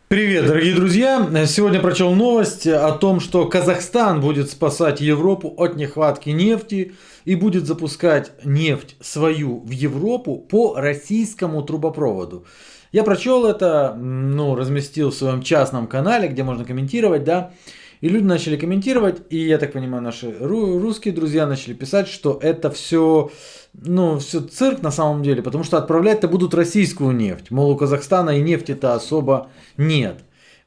Привет, дорогие друзья! Сегодня прочел новость о том, что Казахстан будет спасать Европу от нехватки нефти и будет запускать нефть свою в Европу по российскому трубопроводу. Я прочел это, разместил в своем частном канале, где можно комментировать, да. И люди начали комментировать, и я так понимаю, наши русские друзья начали писать, что это все, все цирк на самом деле, потому что отправлять-то будут российскую нефть. Мол, у Казахстана и нефти-то особо нет.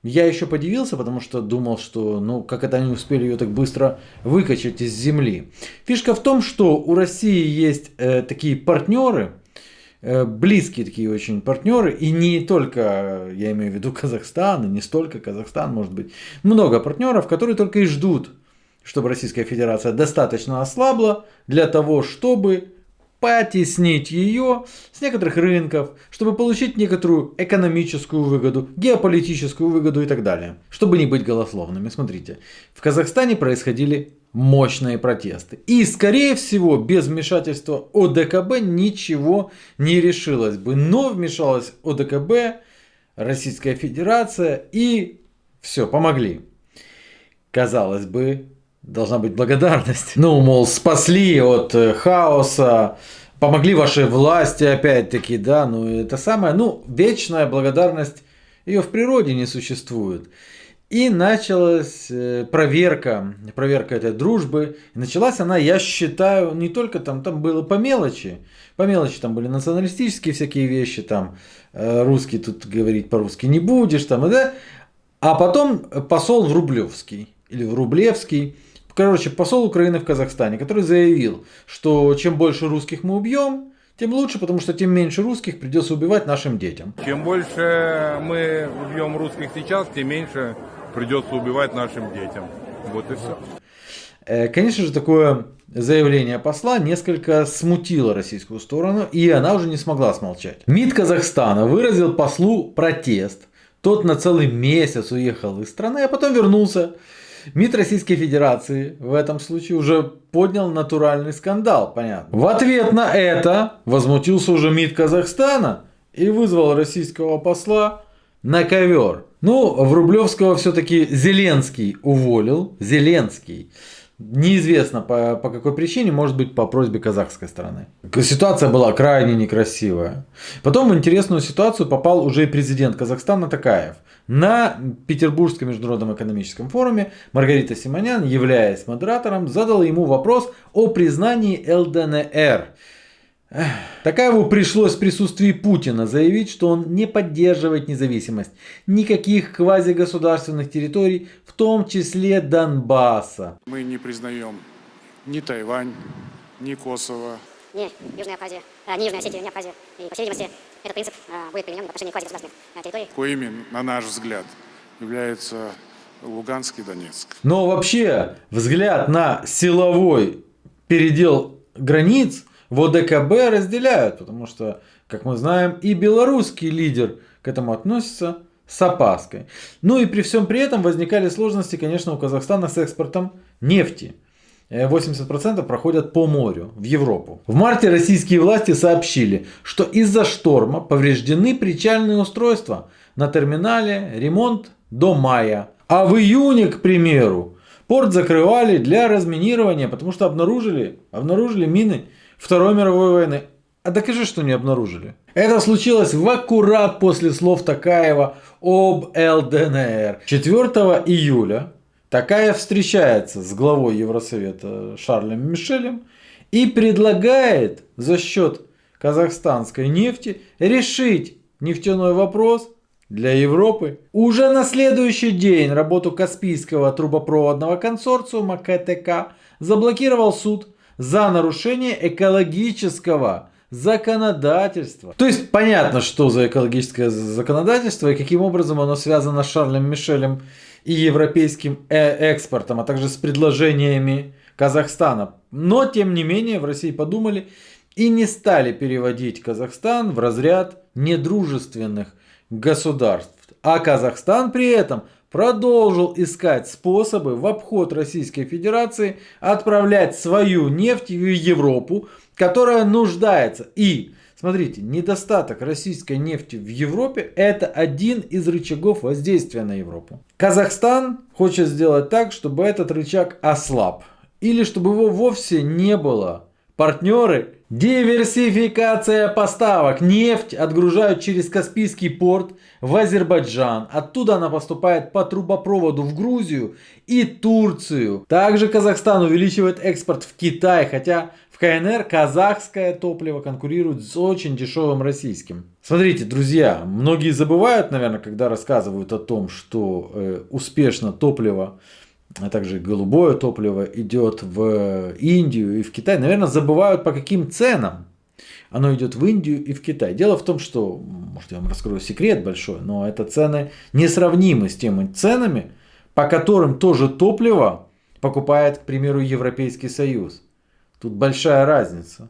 Я еще подивился, потому что думал, что, как это они успели ее так быстро выкачать из земли. Фишка в том, что у России есть такие партнеры, близкие такие очень партнеры, и не только, я имею в виду Казахстан, и не столько Казахстан, может быть, много партнеров, которые только и ждут, чтобы Российская Федерация достаточно ослабла для того, чтобы потеснить ее с некоторых рынков, чтобы получить некоторую экономическую выгоду, геополитическую выгоду и так далее. Чтобы не быть голословными, смотрите, в Казахстане происходили мощные протесты. И, скорее всего, без вмешательства ОДКБ ничего не решилось бы. Но вмешалась ОДКБ, Российская Федерация и все, помогли. Казалось бы, должна быть благодарность. Мол, спасли от хаоса, помогли вашей власти опять-таки, да, это самое, вечная благодарность, ее в природе не существует. И началась проверка этой дружбы. И началась она, я считаю, не только там было по мелочи. По мелочи там были националистические всякие вещи, там русский тут говорить по-русски не будешь, там, да. А потом посол Врублевский, или Врублевский, посол Украины в Казахстане, который заявил, что чем больше русских мы убьем, тем лучше, потому что тем меньше русских придется убивать нашим детям. Чем больше мы убьем русских сейчас, тем меньше придется убивать нашим детям. Вот и все. Конечно же, такое заявление посла несколько смутило российскую сторону, и она уже не смогла смолчать. МИД Казахстана выразил послу протест. Тот на целый месяц уехал из страны, а потом вернулся. МИД Российской Федерации в этом случае уже поднял натуральный скандал, понятно. В ответ на это возмутился уже МИД Казахстана и вызвал российского посла на ковер. Врублевского все-таки Зеленский уволил. Зеленский. Неизвестно по какой причине, может быть по просьбе казахской стороны. Ситуация была крайне некрасивая. Потом в интересную ситуацию попал уже и президент Казахстана Токаев. На Петербургском международном экономическом форуме Маргарита Симонян, являясь модератором, задала ему вопрос о признании ЛДНР. Токаеву пришлось в присутствии Путина заявить, что он не поддерживает независимость никаких квазигосударственных территорий, в том числе Донбасса. Мы не признаем ни Тайвань, ни Косово, ни Южная Абхазия, ни Южная Осетия, ни Абхазия. И, по всей видимости, этот принцип будет применен в отношении квазигосударственных территорий. коими, на наш взгляд, являются Луганск и Донецк. Но вообще взгляд на силовой передел границ в ОДКБ разделяют, потому что, как мы знаем, и белорусский лидер к этому относится с опаской. И при всем при этом возникали сложности, конечно, у Казахстана с экспортом нефти. 80% проходят по морю в Европу. В марте российские власти сообщили, что из-за шторма повреждены причальные устройства на терминале, ремонт до мая. А в июне, к примеру, порт закрывали для разминирования, потому что обнаружили мины Второй мировой войны. А докажи, что не обнаружили. Это случилось в аккурат после слов Токаева об ЛДНР. 4 июля Токаев встречается с главой Евросовета Шарлем Мишелем и предлагает за счет казахстанской нефти решить нефтяной вопрос для Европы. Уже на следующий день работу Каспийского трубопроводного консорциума КТК заблокировал суд за нарушение экологического законодательства. То есть понятно, что за экологическое законодательство и каким образом оно связано с Шарлем Мишелем и европейским экспортом, а также с предложениями Казахстана. Но тем не менее в России подумали и не стали переводить Казахстан в разряд недружественных государств. А Казахстан при этом продолжил искать способы в обход Российской Федерации отправлять свою нефть в Европу, которая нуждается и Смотрите, недостаток российской нефти в Европе – это один из рычагов воздействия на Европу. Казахстан хочет сделать так, чтобы этот рычаг ослаб. Или чтобы его вовсе не было. Партнеры – диверсификация поставок. Нефть отгружают через Каспийский порт в Азербайджан. Оттуда она поступает по трубопроводу в Грузию и Турцию. Также Казахстан увеличивает экспорт в Китай, хотя в КНР казахское топливо конкурирует с очень дешевым российским. Смотрите, друзья, многие забывают, наверное, когда рассказывают о том, что успешно топливо, а также голубое топливо идет в Индию и в Китай. Наверное, забывают по каким ценам оно идет в Индию и в Китай. Дело в том, что, может, я вам раскрою секрет большой, но это цены несравнимы с теми ценами, по которым тоже топливо покупает, к примеру, Европейский Союз. Тут большая разница.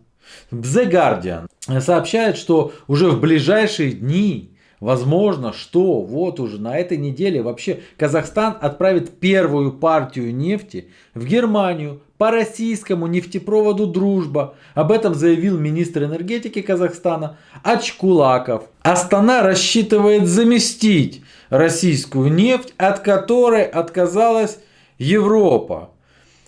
The Guardian сообщает, что уже в ближайшие дни возможно, что вот уже на этой неделе вообще Казахстан отправит первую партию нефти в Германию по российскому нефтепроводу «Дружба». Об этом заявил министр энергетики Казахстана Ачкулаков. Астана рассчитывает заместить российскую нефть, от которой отказалась Европа.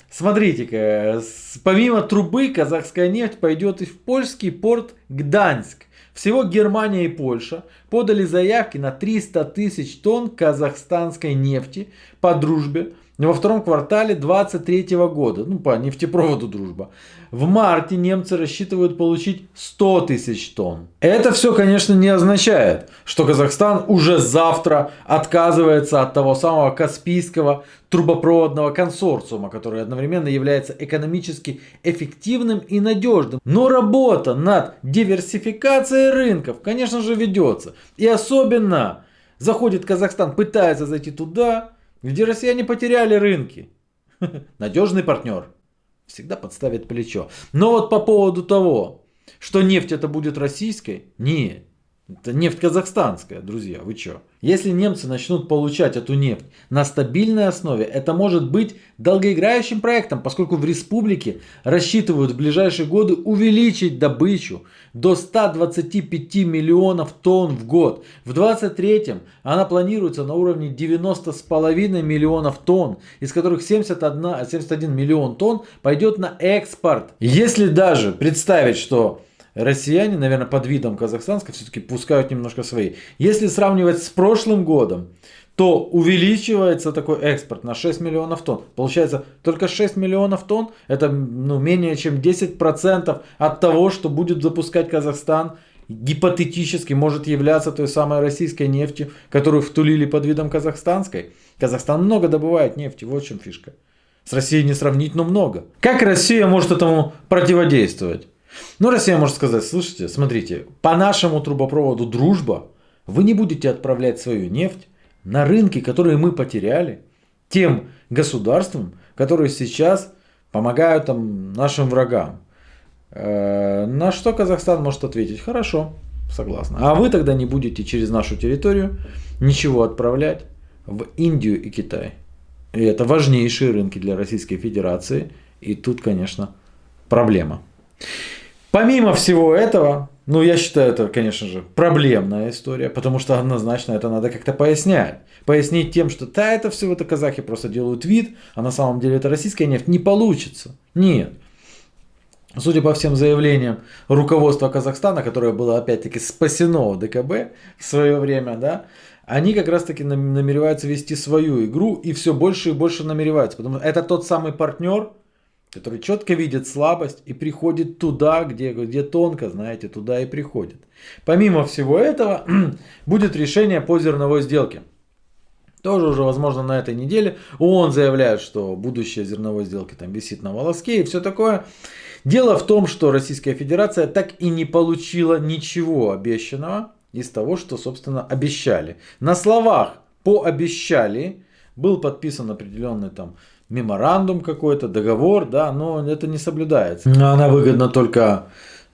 Смотрите-ка, помимо трубы казахская нефть пойдет и в польский порт Гданьск. Всего Германия и Польша подали заявки на 300 тысяч тонн казахстанской нефти по дружбе во втором квартале 2023 года. Ну, по нефтепроводу «Дружба». В марте немцы рассчитывают получить 100 тысяч тонн. Это все, конечно, не означает, что Казахстан уже завтра отказывается от того самого Каспийского трубопроводного консорциума, который одновременно является экономически эффективным и надежным. Но работа над диверсификацией рынков, конечно же, ведется. И особенно заходит Казахстан, пытается зайти туда, где россияне потеряли рынки. Надежный партнер всегда подставит плечо. Но вот по поводу того, что нефть это будет российской, нет. Это нефть казахстанская, друзья, вы чё? Если немцы начнут получать эту нефть на стабильной основе, это может быть долгоиграющим проектом, поскольку в республике рассчитывают в ближайшие годы увеличить добычу до 125 миллионов тонн в год. В 2023 она планируется на уровне 90,5 миллионов тонн, из которых 71 миллион тонн пойдет на экспорт. Если даже представить, что россияне, наверное, под видом казахстанской все-таки пускают немножко свои. Если сравнивать с прошлым годом, то увеличивается такой экспорт на 6 миллионов тонн. Получается, только 6 миллионов тонн, это менее чем 10% от того, что будет запускать Казахстан, гипотетически может являться той самой российской нефтью, которую втулили под видом казахстанской. Казахстан много добывает нефти, вот в чем фишка. С Россией не сравнить, но много. Как Россия может этому противодействовать? Ну, Россия может сказать: слушайте, смотрите, по нашему трубопроводу «Дружба» вы не будете отправлять свою нефть на рынки, которые мы потеряли, тем государствам, которые сейчас помогают нашим врагам. На что Казахстан может ответить: хорошо, согласна. А вы тогда не будете через нашу территорию ничего отправлять в Индию и Китай. И это важнейшие рынки для Российской Федерации. И тут, конечно, проблема. Помимо всего этого, я считаю, это, конечно же, проблемная история, потому что однозначно это надо как-то пояснять. Пояснить тем, что это все это казахи просто делают вид, а на самом деле это российская нефть, не получится. Нет. Судя по всем заявлениям руководства Казахстана, которое было опять-таки спасено в ДКБ в свое время, да, они как раз-таки намереваются вести свою игру и все больше и больше намереваются. Потому что это тот самый партнер, который четко видит слабость и приходит туда, где тонко, знаете, туда и приходит. Помимо всего этого, будет решение по зерновой сделке. Тоже уже, возможно, на этой неделе. ООН заявляет, что будущее зерновой сделки там висит на волоске и все такое. Дело в том, что Российская Федерация так и не получила ничего обещанного из того, что, собственно, обещали. На словах пообещали, был подписан определенный меморандум какой-то, договор, да, но это не соблюдается. Она выгодна только,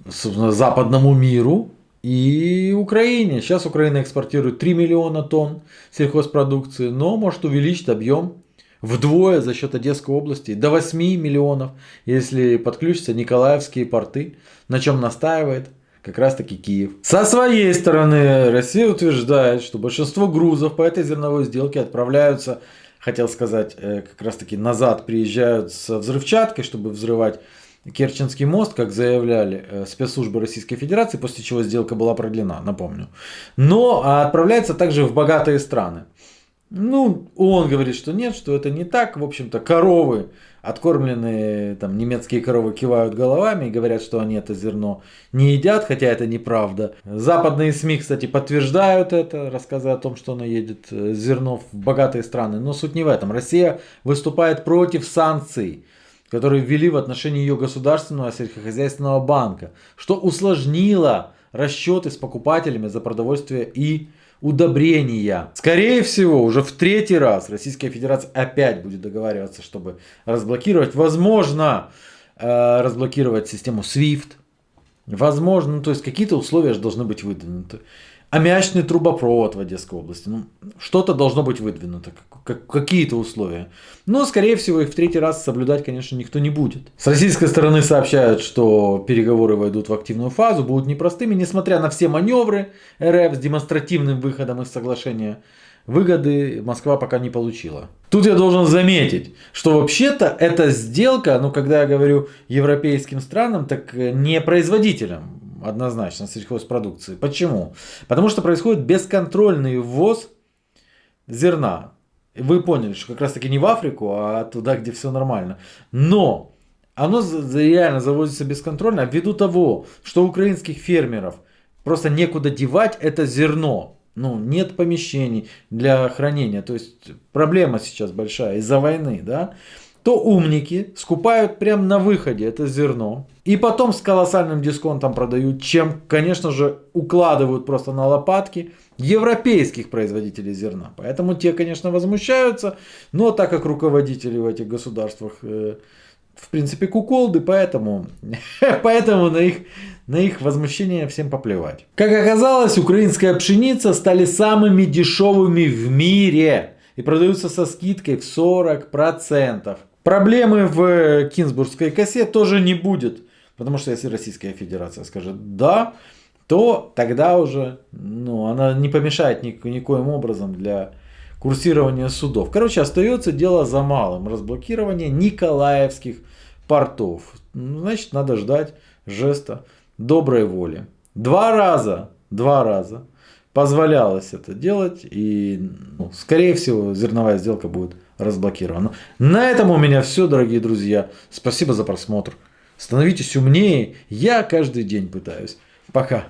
собственно, западному миру и Украине. Сейчас Украина экспортирует 3 миллиона тонн сельхозпродукции, но может увеличить объем вдвое за счет Одесской области до 8 миллионов, если подключатся Николаевские порты, на чем настаивает как раз таки Киев. Со своей стороны Россия утверждает, что большинство грузов по этой зерновой сделке отправляются, хотел сказать, как раз таки назад приезжают с взрывчаткой, чтобы взрывать Керченский мост, как заявляли спецслужбы Российской Федерации, после чего сделка была продлена, напомню. Но отправляется также в богатые страны. Ну, он говорит, что нет, что это не так. В общем-то, коровы, откормленные, там, немецкие коровы кивают головами и говорят, что они это зерно не едят, хотя это неправда. Западные СМИ, кстати, подтверждают это, рассказывая о том, что оно едет зерно в богатые страны. Но суть не в этом. Россия выступает против санкций, которые ввели в отношении ее государственного сельскохозяйственного банка, что усложнило расчеты с покупателями за продовольствие и удобрения. Скорее всего, уже в 3-й раз Российская Федерация опять будет договариваться, чтобы разблокировать, возможно, разблокировать систему SWIFT. Возможно, ну, то есть какие-то условия же должны быть выдвинуты. Аммиачный трубопровод в Одесской области. Ну, что-то должно быть выдвинуто, какие-то условия. Но, скорее всего, их в 3-й раз соблюдать, конечно, никто не будет. С российской стороны сообщают, что переговоры войдут в активную фазу, будут непростыми, несмотря на все маневры РФ с демонстративным выходом из соглашения. Выгоды Москва пока не получила. Тут я должен заметить, что вообще-то эта сделка, ну, когда я говорю европейским странам, так не производителям. Однозначно сельхозпродукции. Почему? Потому что происходит бесконтрольный ввоз зерна. Вы поняли, что как раз таки не в Африку, а туда, где все нормально. Но оно реально завозится бесконтрольно ввиду того, что украинских фермеров просто некуда девать это зерно. Ну, нет помещений для хранения. То есть проблема сейчас большая из-за войны, да? То умники скупают прямо на выходе это зерно. И потом с колоссальным дисконтом продают, чем, конечно же, укладывают просто на лопатки европейских производителей зерна. Поэтому те, конечно, возмущаются. Но так как руководители в этих государствах, в принципе, куколды, поэтому на их возмущение всем поплевать. Как оказалось, украинская пшеница стали самыми дешевыми в мире. И продаются со скидкой в 40%. Проблемы в Кинзбургской косе тоже не будет. Потому что если Российская Федерация скажет «да», то тогда уже она не помешает никоим образом для курсирования судов. Короче, остается дело за малым. Разблокирование николаевских портов. Значит, надо ждать жеста доброй воли. 2 раза позволялось это делать. И, скорее всего, зерновая сделка будет разблокирована. На этом у меня все, дорогие друзья. Спасибо за просмотр. Становитесь умнее. Я каждый день пытаюсь. Пока.